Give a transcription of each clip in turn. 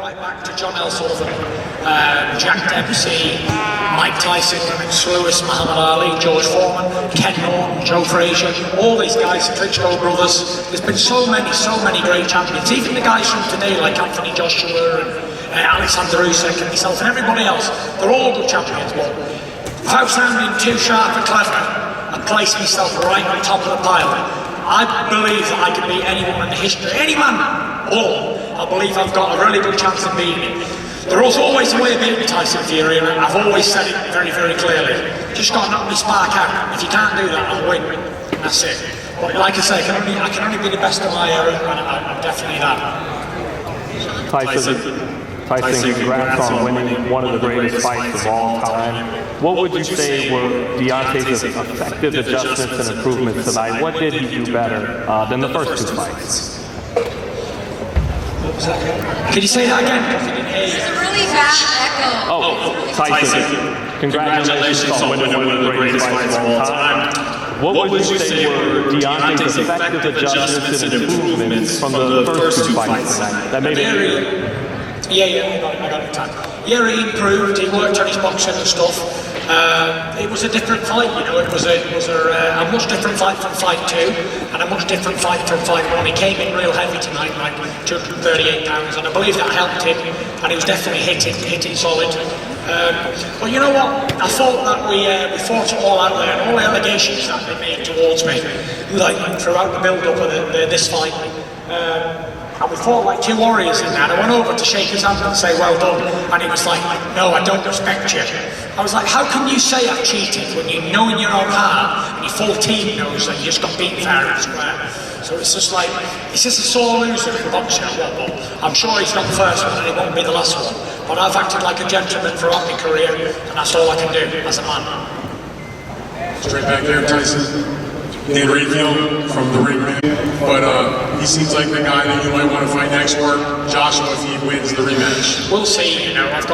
right back to John L. Sullivan, Jack Dempsey, Mike Tyson, Lewis, Muhammad Ali, George Foreman, Ken Norton, Joe Frazier, all these guys, the Klitschko brothers. There's been so many great champions. Even the guys from today like Anthony Joshua and Alexander Usyk and myself and everybody else, they're all good champions. But without sounding too sharp and clever, I place myself right on top of the pile. I believe that I can beat anyone in the history, any man, all. I believe I've got a really good chance of beating him. There was always a way of beating Tyson Fury, and I've always said it very clearly. Just got to knock me spark out. If you can't do that, I'll win. That's it. But like I say, I can only be the best of my era, and I'm definitely that. Tyson, congrats on winning one of the greatest fights of all time. What would you say were Deontay's effective adjustments and improvements tonight? What did he do better than the first two fights? Can you say that again? It's a really bad echo. Oh, Tyson, congratulations on winning one of the greatest fights of all time. What would you say were Deontay's effective adjustments and improvements from the first two fights tonight that made it? Yeah, I got it. Yeah, he improved. He worked on his boxing and stuff. It was a different fight, you know. It was a much different fight from fight 2, and a much different fight from fight 1. He came in real heavy tonight, like 238 pounds, and I believe that helped him. And he was definitely hitting solid. But you know what? I thought that we fought it all out there, and all the allegations that they made towards me, like throughout the build-up of this fight. And we fought like two warriors in that. I went over to shake his hand and say, well done. And he was like, no, I don't respect you. I was like, how can you say I've cheated when you know in your own heart and your full team knows that you just got beaten fair and square? So it's just like, it's just a sore loser in boxing. But I'm sure he's not the first one and he won't be the last one. But I've acted like a gentleman throughout my career, and that's all I can do as a man. Straight back there, Tyson. Dan Rayfield from the Ring Man, but he seems like the guy that you might want to fight next, or Joshua if he wins the rematch. We'll see. You know, I've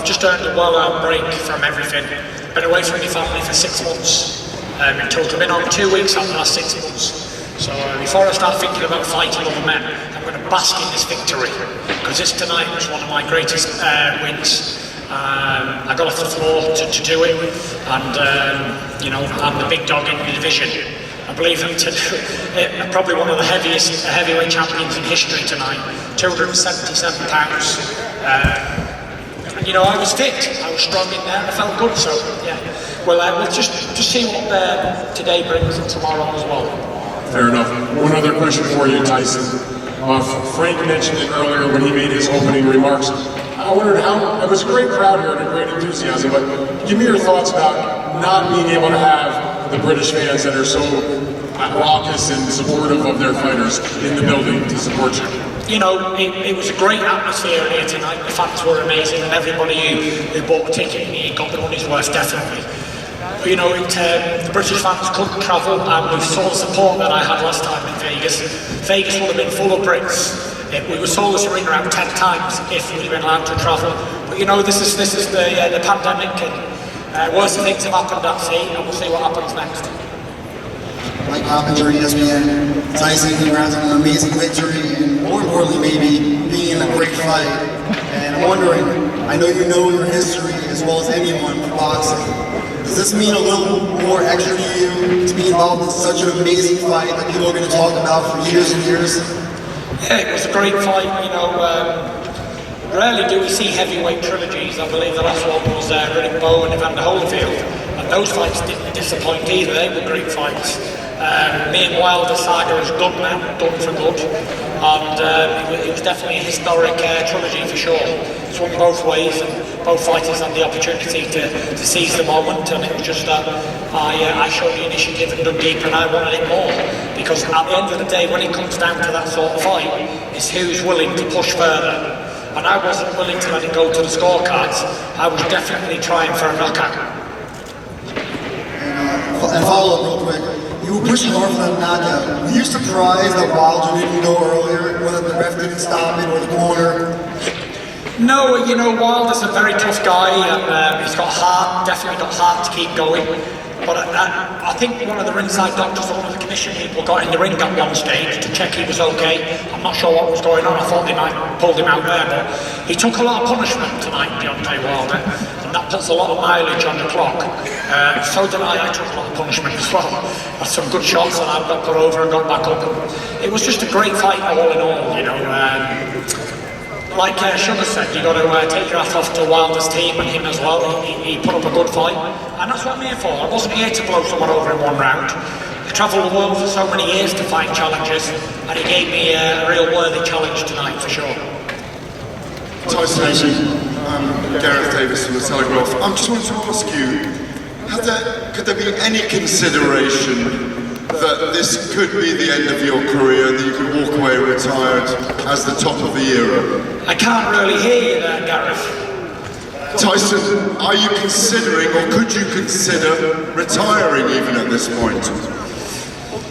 just earned a well-earned break from everything. Been away from my family for 6 months. In total, been on 2 weeks out the last 6 months. So before I start thinking about fighting other men, I'm going to bask in this victory, because this tonight was one of my greatest wins. I got off the floor to do it, and you know, I'm the big dog in the division. I believe that probably one of the heaviest heavyweight champions in history tonight, 277 pounds. You know, I was fit, I was strong in there, I felt good, so yeah. Well, we'll just see what today brings and tomorrow as well. Fair enough. One other question for you, Tyson. Frank mentioned it earlier when he made his opening remarks. I wondered how, it was a great crowd here and a great enthusiasm, but give me your thoughts about not being able to have the British fans that are so raucous and supportive of their fighters in the building to support you. You know, it was a great atmosphere here tonight. The fans were amazing, and everybody who bought a ticket, he got the money's worth, definitely. But, you know, the British fans couldn't travel, and we saw the support that I had last time in Vegas. Vegas would have been full of Brits. We were sold this arena out 10 times if we'd been allowed to travel. But you know, this is the pandemic, and worse things have happened at sea, and we'll see what happens next. Mike Hoppinger, ESPN. Tyson, congrats on an amazing victory, and more importantly, maybe being in a great fight. And I'm wondering, I know you know your history as well as anyone for boxing. Does this mean a little more extra to you to be involved in such an amazing fight that people are going to talk about for years and years? Yeah, it was a great fight. You know, rarely do we see heavyweight trilogies. I believe the last one was Riddick Bowe and Evander Holyfield, and those fights didn't disappoint either. They were great fights. Me and Wilder saga is done now, done for good, and it was definitely a historic trilogy for sure. It's won both ways, and both fighters had the opportunity to seize the moment, and it was just that I showed the initiative and dug deeper, and I wanted it more, because at the end of the day, when it comes down to that sort of fight, it's who's willing to push further. And I wasn't willing to let it go to the scorecards. I was definitely trying for a knockout. And follow up real quick. You were pushing hard for that knockout. Were you surprised that Wilder didn't go earlier, whether the ref didn't stop it or the corner? No, you know, Wilder's a very tough guy, and he's got heart, definitely got heart to keep going. But I think one of the ringside doctors, or one of the commission people, got in the ring at one stage to check he was okay. I'm not sure what was going on. I thought they might have pulled him out there, but he took a lot of punishment tonight, Deontay Wilder, and that puts a lot of mileage on the clock. So did I took a lot of punishment as well. Had some good shots, and I got put over and got back up. It was just a great fight, all in all, you know. Like Sugar said, you got to take your hat off to Wilder's team and him as well. He put up a good fight, and that's what I'm here for. I wasn't here to blow someone over in one round. I travelled the world for so many years to find challenges, and he gave me a real worthy challenge tonight for sure. Tyson, Gareth Davis from the Telegraph. I just wanted to ask you, could there be any consideration that this could be the end of your career, that you could walk away retired as the top of the era? I can't really hear you there, Gareth. Tyson, are you considering, or could you consider retiring even at this point?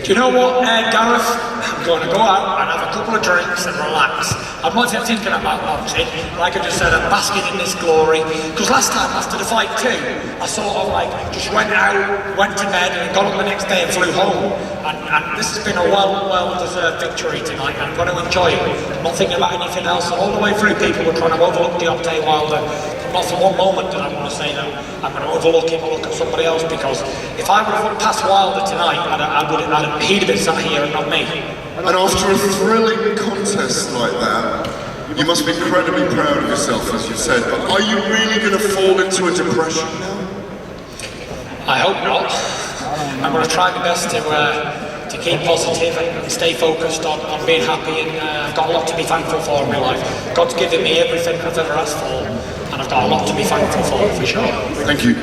Do you know what, Gareth? I'm going to go out and have a couple of drinks and relax. I'm not even thinking about boxing. Like I just said, I'm basking in this glory. Because last time after the fight too, I sort of like just went out, went to bed, and got up the next day and flew home. And this has been a well-deserved victory tonight. I'm going to enjoy it. I'm not thinking about anything else. And all the way through, people were trying to overlook Deontay Wilder. Not for one moment did I want to say that I'm going to overlook him or look at somebody else, because if I would have looked past Wilder tonight, he'd have been sat here and not me. And after a thrilling contest like that, you must be incredibly proud of yourself, as you said, but are you really going to fall into a depression now? I hope not. I'm going to try my best to keep positive and stay focused on being happy, and I've got a lot to be thankful for in my life. God's given me everything I've ever asked for, and I've got a lot to be thankful for sure. Thank you.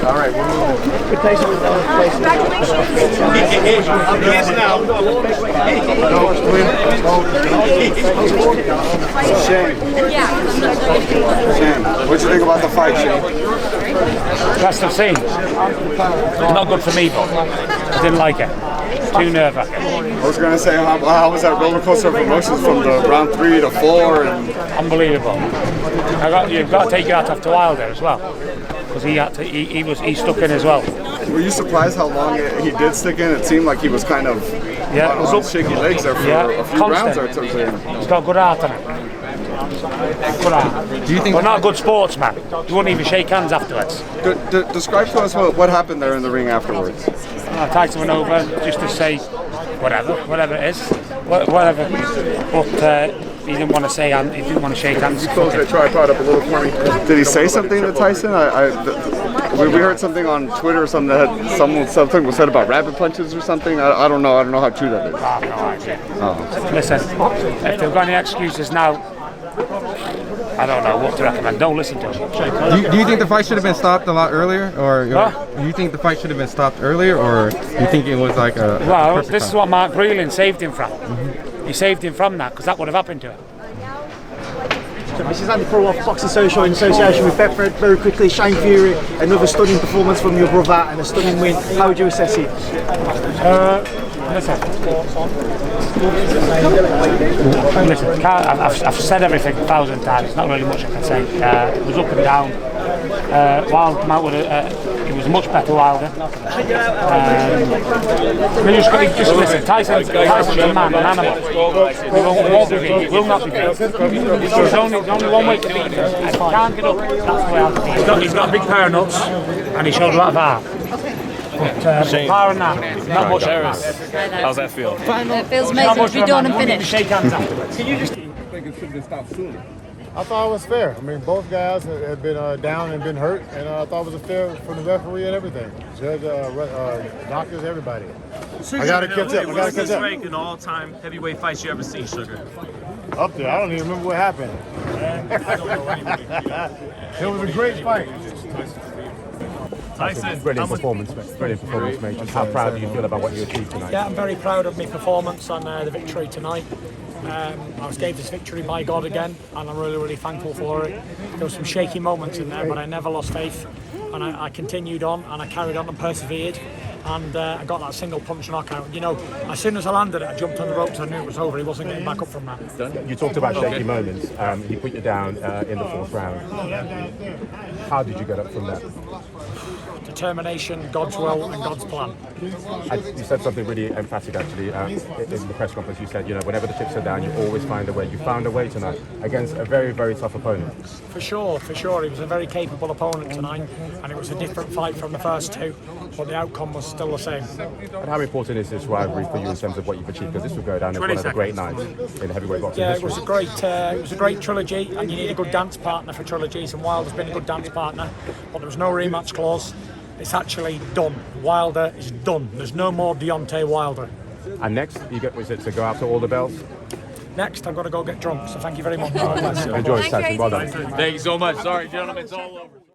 All right, we're moving. Tyson was down. Yes, now. Shane. Shane, what do you think about the fight, Shane? Best I've seen. Not good for me, but I didn't like it. Too nerve-wracking. I was going to say, how was that roller coaster of emotions from the round 3 to 4? And unbelievable. You've got to take your hat off to Wilder as well, because he stuck in as well. Were you surprised how long he did stick in? It seemed like he was kind of on shaky legs there for a few rounds. He's got good heart on him. Good heart. Do you think? But not a good sportsman. He wouldn't even shake hands afterwards. Describe to us what happened there in the ring afterwards. Tyson went over just to say whatever it is, whatever. But he didn't want to say, he didn't want to shake hands. You close the tripod up a little for me. Did he say something to Tyson? We heard something on Twitter or something that something was said about rabbit punches or something. I don't know. I don't know how true that is. I have no idea. Listen, if they've got any excuses now, I don't know what to recommend. Don't listen to him. Do you think the fight should have been stopped a lot earlier, or do you think the fight should have been stopped earlier, or do you think it was like a? Well, this is what Mark Breland saved him from. He saved him from that, because that would have happened to him. So this is Andy Pro off Boxing Social in association with Betfred. Very quickly, Shane Fury, another stunning performance from your brother and a stunning win. How would you assess it? Listen, I've said everything 1,000 times. Not really much I can say. It was up and down. Wilder came out with it was much better Wilder. Just listen. Tyson's a man, an animal. He will not be beat. There's only one way to beat him. If he can't get up, that's the way I'll beat him. He's got a big pair of nuts, and he showed a lot of heart. But apart from that, not much. How's that feel? It feels amazing to be done and finished. Shake hands afterwards. Can you just think it should have been stopped sooner? I thought it was fair. I mean, both guys had been down and been hurt, and I thought it was fair from the referee and everything. Judge, doctors, everybody. I gotta catch up. What's the rank in all-time heavyweight fights you ever seen, Sugar? Up there. I don't even remember what happened. I don't know anybody. It was a great fight. Tyson, Brilliant performance, mate. Just how proud do you feel about what you achieved tonight? Yeah, I'm very proud of my performance and the victory tonight. I was gave this victory by God again, and I'm really, really thankful for it. There were some shaky moments in there, but I never lost faith, and I continued on, and I carried on and persevered, and I got that single punch knockout. You know, as soon as I landed it, I jumped on the ropes. I knew it was over. He wasn't getting back up from that. You talked about shaky moments. He put you down in the fourth round. How did you get up from that? Determination, God's will, and God's plan. You said something really emphatic, actually, in the press conference. You said, you know, whenever the chips are down, you always find a way. You found a way tonight against a very, very tough opponent. For sure. He was a very capable opponent tonight, and it was a different fight from the first two, but the outcome was still the same. And how important is this rivalry for you in terms of what you've achieved? Because this will go down as one of the great nights in heavyweight boxing history. It was a great trilogy, and you need a good dance partner for trilogies, and Wilder's been a good dance partner, but there was no rematch clause. It's actually done. Wilder is done. There's no more Deontay Wilder. And next, was it to go after all the belts? Next, I've got to go get drunk, so thank you very much. Enjoy, Tyson. Well done. Thank you so much. Sorry, gentlemen, it's all over.